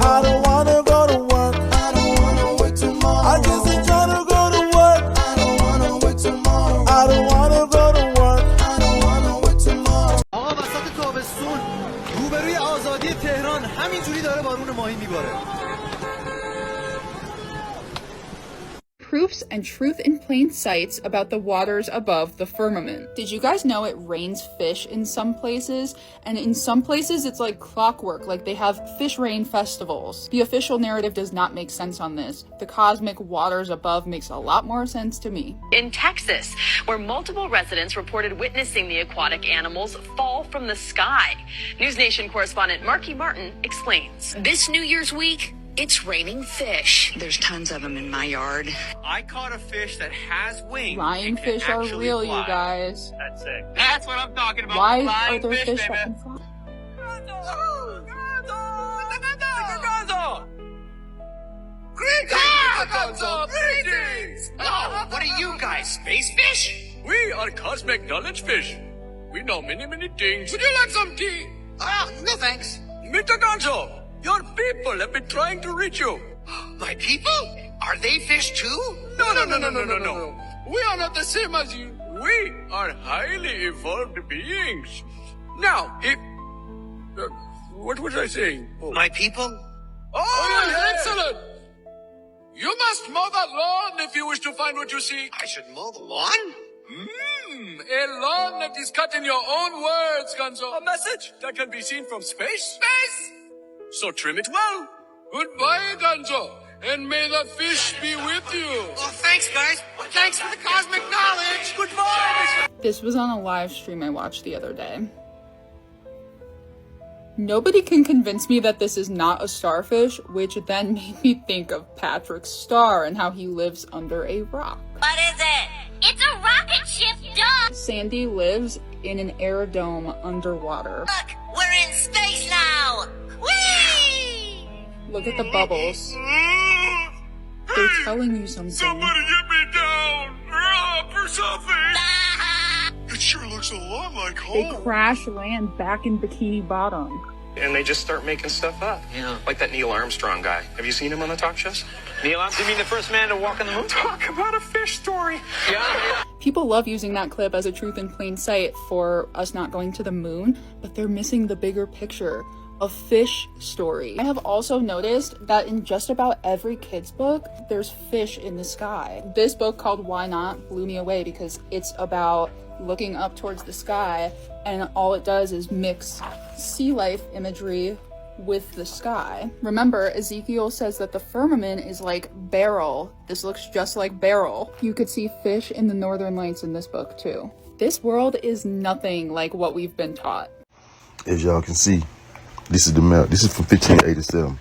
I don't wanna go to work. I don't wanna wait tomorrow. I just ain't tryna go to work. I don't wanna wait tomorrow. I don't wanna go to work. I don't wanna wait tomorrow. آقا وسط تابستون روبروی آزادی تهران همینجوری داره بارون ماهی میباره. Proofs and truth in plain sights about the waters above the firmament. Did you guys know it rains fish in some places? And in some places it's like clockwork, like they have fish rain festivals. The official narrative does not make sense on this. The cosmic waters above makes a lot more sense to me. In Texas, where multiple residents reported witnessing the aquatic animals fall from the sky. News Nation correspondent Marky Martin explains. This New Year's week, it's raining fish. There's tons of them in my yard. I caught a fish that has wings. Flying fish are real, fly. you guys. That's it. That's what I'm talking about. Why Flying are there fish baby. that can fly? Greetings! Oh, what are you guys, space fish? We are cosmic knowledge fish. We know many, many things. Would you like some tea? No thanks. Mr. Gonzo, your people have been trying to reach you. My people? Are they fish too? No. We are not the same as you. We are highly evolved beings. Now, if... what was I saying? My people? Oh, excellent! You must mow that lawn if you wish to find what you seek. I should mow the lawn? A lawn that is cut in your own words, Gonzo. A message that can be seen from space? Space! So trim it well. Goodbye, Gonzo. And may the fish be with you. Oh, thanks, guys. Thanks for the cosmic knowledge. Goodbye. This was on a live stream I watched the other day. Nobody can convince me that this is not a starfish, which then made me think of Patrick Star and how he lives under a rock. What is it? It's a rocket ship, duh! Sandy lives in an air dome underwater. Look, we're in space now! Whee! Look at the bubbles. They're telling you something. Somebody get me down. For something. It sure looks a lot like They home. crash land back in Bikini Bottom. And they just start making stuff up. Yeah. Like that Neil Armstrong guy. Have you seen him on the talk shows? Neil Armstrong? You mean the first man to walk on the moon? Talk about a fish story. Yeah. People love using that clip as a truth in plain sight for us not going to the moon, but they're missing the bigger picture. A fish story. I have also noticed that in just about every kid's book, there's fish in the sky. This book called Why Not blew me away because it's about looking up towards the sky, and all it does is mix sea life imagery with the sky. Remember, Ezekiel says that the firmament is like Beryl. This looks just like Beryl. You could see fish in the northern lights in this book too. This world is nothing like what we've been taught. As y'all can see, this is the map. This is from 1587.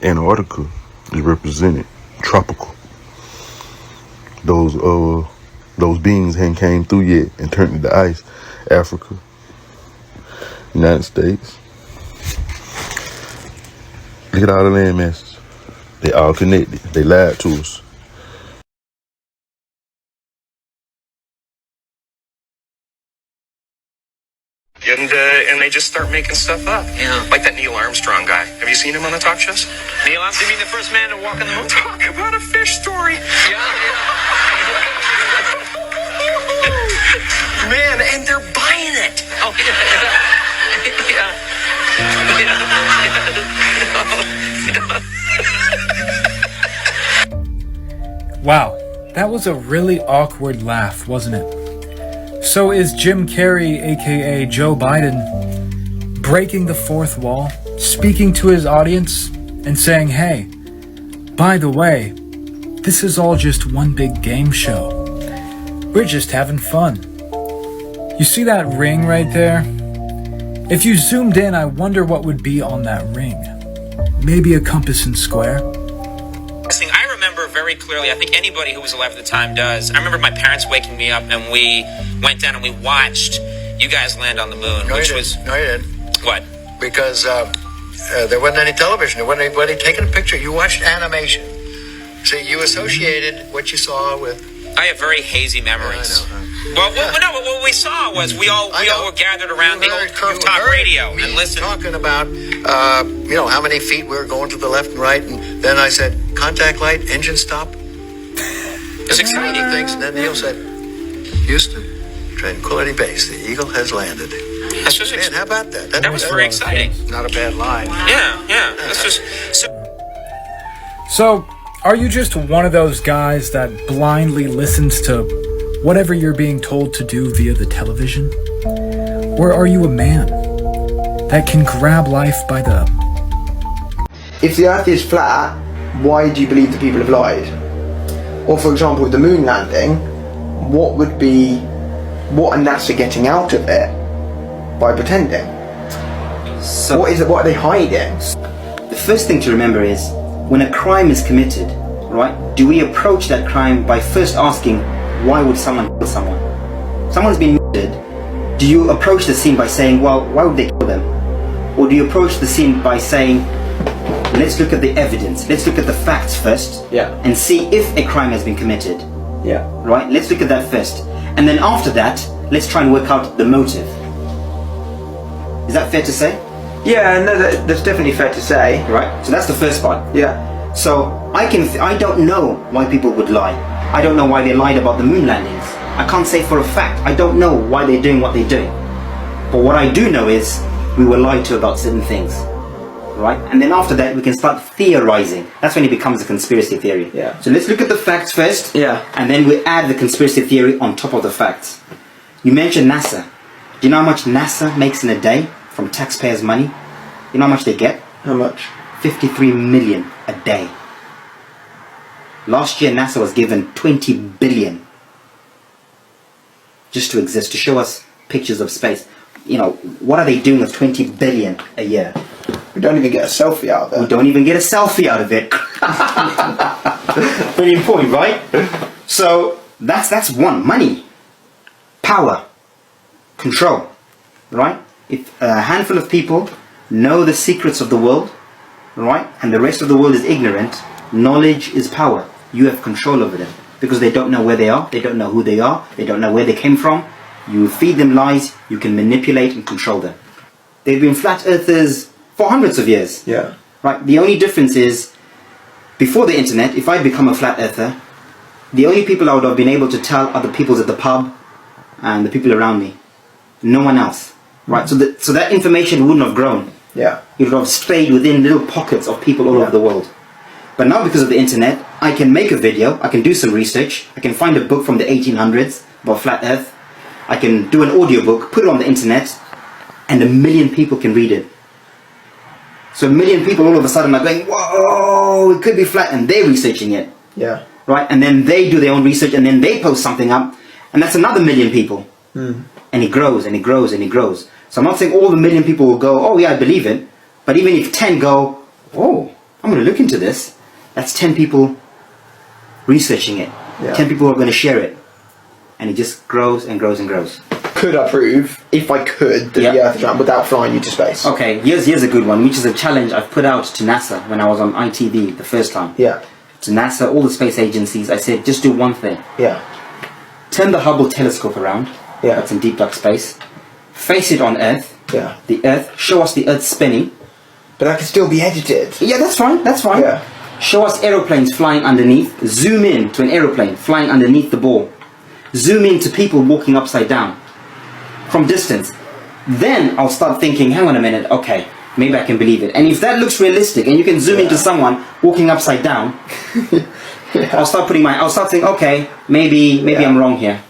Antarctica is represented. Tropical. Those beings hadn't came through yet and turned into ice. Africa, United States. Look at all the land masses. They all connected. They lied to us. And they just start making stuff up. Yeah. Like that Neil Armstrong guy. Have you seen him on the talk shows? Neil Armstrong? You mean the first man to walk on the moon? Talk about a fish story. Man, and they're buying it. Oh, Wow, that was a really awkward laugh, wasn't it? So is Jim Carrey, aka Joe Biden, breaking the fourth wall, speaking to his audience, and saying, hey, by the way, this is all just one big game show. We're just having fun. You see that ring right there? If you zoomed in, I wonder what would be on that ring. Maybe a compass and square? I remember very clearly, I think anybody who was alive at the time does. I remember my parents waking me up and we went down and we watched you guys land on the moon. No, you didn't. What? Because there wasn't any television. There wasn't anybody taking a picture. You watched animation. See, you associated what you saw with... I have very hazy memories. I know. Well, what we saw was we all were gathered around the old rooftop radio and listened. Talking about, how many feet we were going to the left and right, and then I said, contact light, engine stop. It's exciting. Things, and then Neil said, Houston, Tranquility Base, the Eagle has landed. That's just Man, how about that? That was very exciting. Not a bad line. Yeah. That's just So, are you just one of those guys that blindly listens to whatever you're being told to do via the television? Or are you a man that can grab life by the... If the Earth is flat, why do you believe the people have lied? Or for example, with the moon landing, what are NASA getting out of it by pretending? So what are they hiding? The first thing to remember is, when a crime is committed, right, do we approach that crime by first asking, why would someone kill someone? Someone's been murdered. Do you approach the scene by saying, well, why would they kill them? Or do you approach the scene by saying, let's look at the evidence, let's look at the facts first, and see if a crime has been committed. Right? Let's look at that first. And then after that, let's try and work out the motive. Is that fair to say? Yeah, no, that's definitely fair to say. Right? So that's the first part. Yeah. So I don't know why people would lie. I don't know why they lied about the moon landings. I can't say for a fact. I don't know why they're doing what they're doing. But what I do know is we were lied to about certain things. Right? And then after that we can start theorizing. That's when it becomes a conspiracy theory. Yeah. So let's look at the facts first. Yeah. And then we add the conspiracy theory on top of the facts. You mentioned NASA. Do you know how much NASA makes in a day from taxpayers' money? You know how much they get? How much? 53 million a day. Last year NASA was given 20 billion just to exist, to show us pictures of space. What are they doing with 20 billion a year? We don't even get a selfie out of it. We don't even get a selfie out of it. Very important, right? So that's one. Money, power, control, right? If a handful of people know the secrets of the world, right, and the rest of the world is ignorant, knowledge is power. You have control over them because they don't know where they are, they don't know who they are, they don't know where they came from. You feed them lies, you can manipulate and control them. They've been flat earthers for hundreds of years. Yeah. Right? The only difference is, before the internet, if I become a flat earther, the only people I would have been able to tell are the people at the pub and the people around me. No one else. Right? So that information wouldn't have grown. Yeah. It would have stayed within little pockets of people all over the world. But now because of the internet, I can make a video, I can do some research, I can find a book from the 1800s about flat earth, I can do an audiobook, put it on the internet, and 1 million people can read it. So 1 million people all of a sudden are going, whoa, it could be flat, and they're researching it. Yeah. Right? And then they do their own research, and then they post something up, and that's another 1 million people. Mm. And it grows, and it grows, and it grows. So I'm not saying all the 1 million people will go, oh yeah, I believe it. But even if 10 go, oh, I'm going to look into this, that's 10 people researching it. Yeah. 10 people are going to share it. And it just grows and grows and grows. Could I prove, if I could, that the Earth is round without flying you to space? Okay, here's a good one, which is a challenge I've put out to NASA when I was on ITV the first time. Yeah. To NASA, all the space agencies, I said, just do one thing. Yeah. Turn the Hubble telescope around. Yeah. That's in deep dark space. Face it on Earth. Yeah. The Earth. Show us the Earth spinning. But that can still be edited. Yeah, that's fine. That's fine. Yeah. Show us aeroplanes flying underneath. Zoom in to an aeroplane flying underneath the ball. Zoom in to people walking upside down from distance. Then I'll start thinking, hang on a minute, okay, maybe I can believe it. And if that looks realistic and you can zoom into someone walking upside down, I'll start saying, okay, maybe I'm wrong here.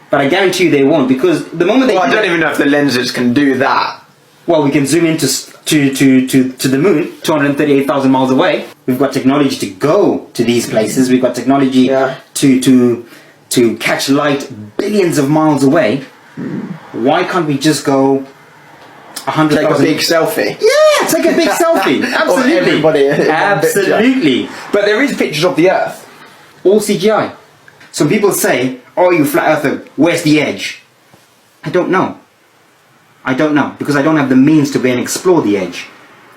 But I guarantee you they won't, because the moment I don't even know if the lenses can do that. Well, we can zoom into to the moon, 238,000 miles away. We've got technology to go to these places. We've got technology to catch light billions of miles away. Why can't we just go 100,000? Take a big selfie. Yeah, take a big selfie. Absolutely. Everybody. Absolutely. But there is pictures of the Earth. All CGI. So people say, oh, you flat earther, where's the edge? I don't know. I don't know, because I don't have the means to go and explore the edge.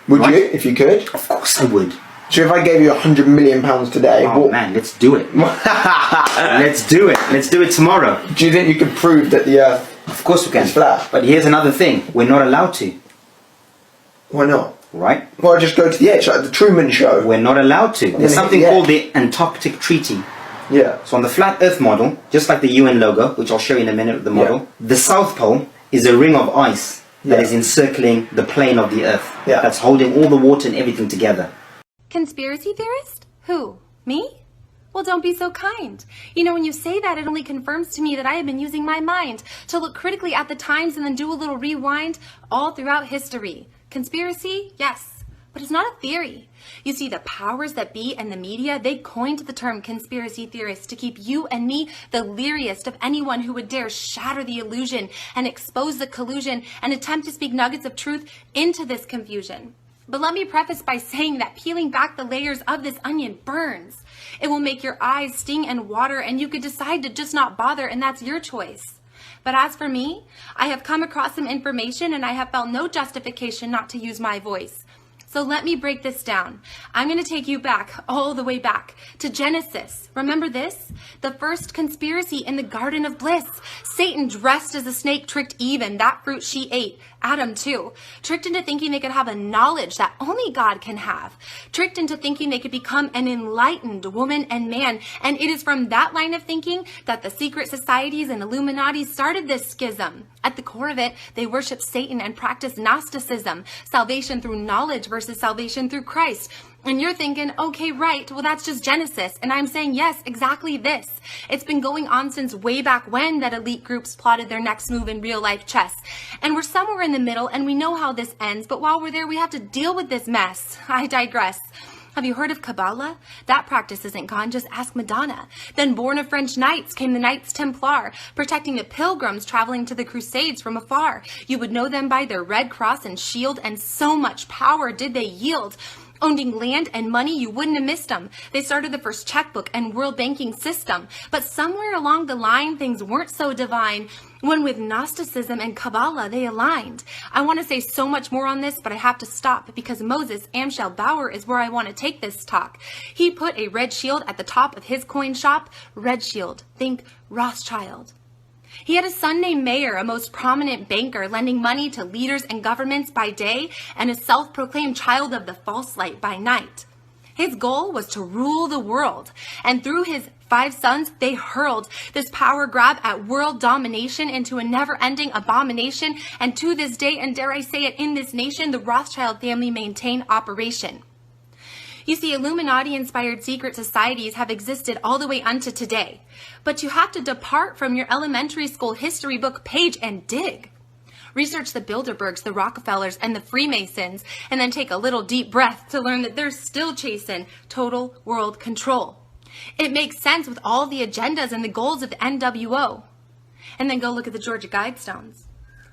Would you, if you could? Of course I would. So if I gave you £100 million today, man, let's do it. Let's do it. Let's do it tomorrow. Do you think you could prove that the Earth? Of course we can. Is flat? But here's another thing: we're not allowed to. Why not? Right? Well, just go to the edge, like the Truman Show. We're not allowed to. There's something called the Antarctic Treaty. Yeah. So on the flat Earth model, just like the UN logo, which I'll show you in a minute, the model, the South Pole is a ring of ice that is encircling the plane of the Earth. Yeah. That's holding all the water and everything together. Conspiracy theorist? Who? Me? Well, don't be so kind. You know, when you say that, it only confirms to me that I have been using my mind to look critically at the times and then do a little rewind all throughout history. Conspiracy? Yes, but it's not a theory. You see, the powers that be and the media, they coined the term conspiracy theorist to keep you and me the leariest of anyone who would dare shatter the illusion and expose the collusion and attempt to speak nuggets of truth into this confusion. But let me preface by saying that peeling back the layers of this onion burns. It will make your eyes sting and water, and you could decide to just not bother, and that's your choice. But as for me, I have come across some information and I have felt no justification not to use my voice. So let me break this down. I'm going to take you back, all the way back, to Genesis. Remember this? The first conspiracy in the Garden of Bliss. Satan, dressed as a snake, tricked Eve, and that fruit she ate. Adam too. Tricked into thinking they could have a knowledge that only God can have. Tricked into thinking they could become an enlightened woman and man. And it is from that line of thinking that the secret societies and Illuminati started this schism. At the core of it, they worship Satan and practice Gnosticism, salvation through knowledge versus salvation through Christ. And you're thinking, okay, right, well, that's just Genesis. And I'm saying, yes, exactly this. It's been going on since way back when that elite groups plotted their next move in real life chess. And we're somewhere in the middle and we know how this ends. But while we're there, we have to deal with this mess. I digress. Have you heard of Kabbalah? That practice isn't gone, just ask Madonna. Then born of French knights came the Knights Templar, protecting the pilgrims traveling to the Crusades from afar. You would know them by their red cross and shield, and so much power did they yield. Owning land and money, you wouldn't have missed them. They started the first checkbook and world banking system. But somewhere along the line, things weren't so divine when with Gnosticism and Kabbalah they aligned. I want to say so much more on this, but I have to stop because Moses Amschel Bauer is where I want to take this talk. He put a red shield at the top of his coin shop. Red shield. Think Rothschild. He had a son named Mayer, a most prominent banker, lending money to leaders and governments by day and a self-proclaimed child of the false light by night. His goal was to rule the world, and through his 5 sons, they hurled this power grab at world domination into a never-ending abomination, and to this day, and dare I say it, in this nation, the Rothschild family maintain operation. You see, Illuminati-inspired secret societies have existed all the way unto today. But you have to depart from your elementary school history book page and dig. Research the Bilderbergs, the Rockefellers, and the Freemasons, and then take a little deep breath to learn that they're still chasing total world control. It makes sense with all the agendas and the goals of the NWO. And then go look at the Georgia Guidestones.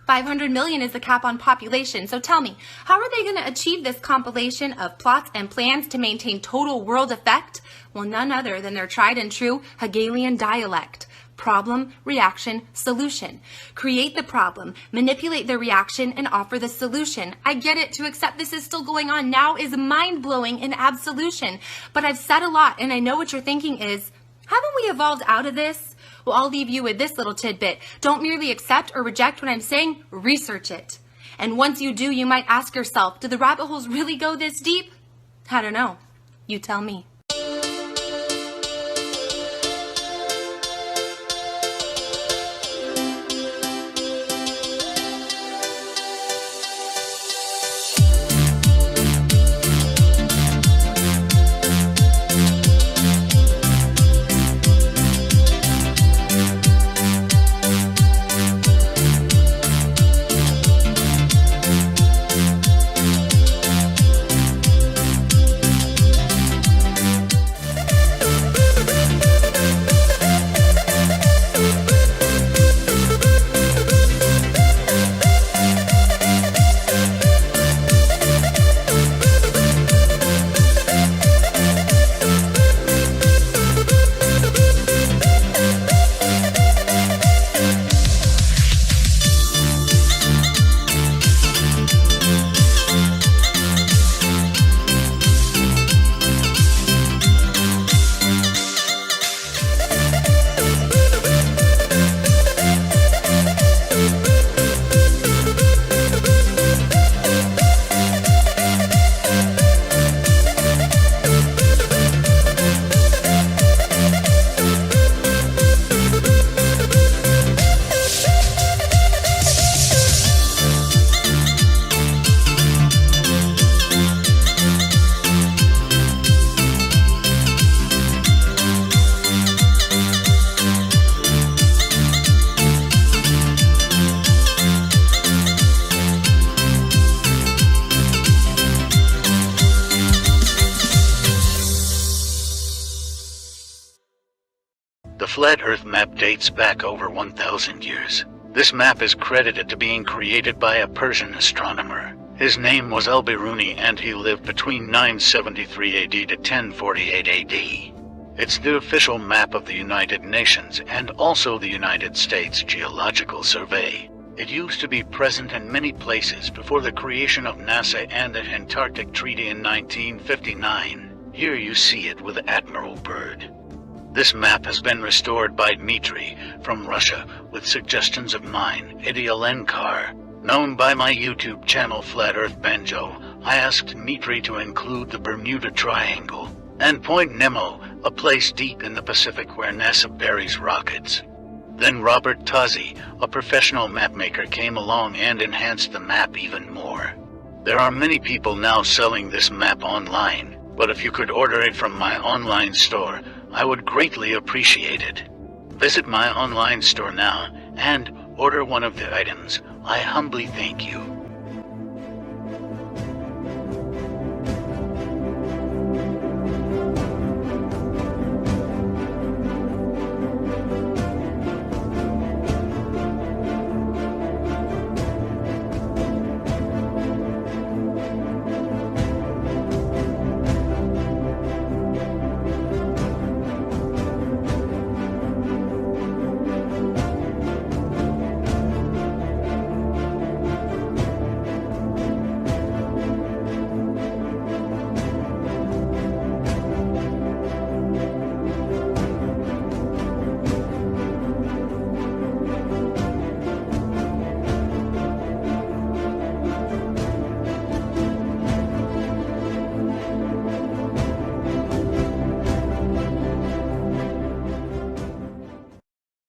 500 million is the cap on population. So tell me, how are they going to achieve this compilation of plots and plans to maintain total world effect? Well, none other than their tried and true Hegelian dialect. Problem, reaction, solution. Create the problem, manipulate the reaction, and offer the solution. I get it. To accept this is still going on now is mind-blowing in absolution. But I've said a lot, and I know what you're thinking is, haven't we evolved out of this? Well, I'll leave you with this little tidbit. Don't merely accept or reject what I'm saying, research it. And once you do, you might ask yourself, do the rabbit holes really go this deep? I don't know. You tell me. flat Earth map dates back over 1,000 years. This map is credited to being created by a Persian astronomer. His name was Al-Biruni, and he lived between 973 AD to 1048 AD. It's the official map of the United Nations and also the United States Geological Survey. It used to be present in many places before the creation of NASA and the Antarctic Treaty in 1959. Here you see it with Admiral Byrd. This map has been restored by Dmitry from Russia with suggestions of mine, Idialenkar. Known by my YouTube channel Flat Earth Banjo, I asked Dmitry to include the Bermuda Triangle and Point Nemo, a place deep in the Pacific where NASA buries rockets. Then Robert Tozzi, a professional mapmaker, came along and enhanced the map even more. There are many people now selling this map online, but if you could order it from my online store, I would greatly appreciate it. Visit my online store now and order one of the items. I humbly thank you.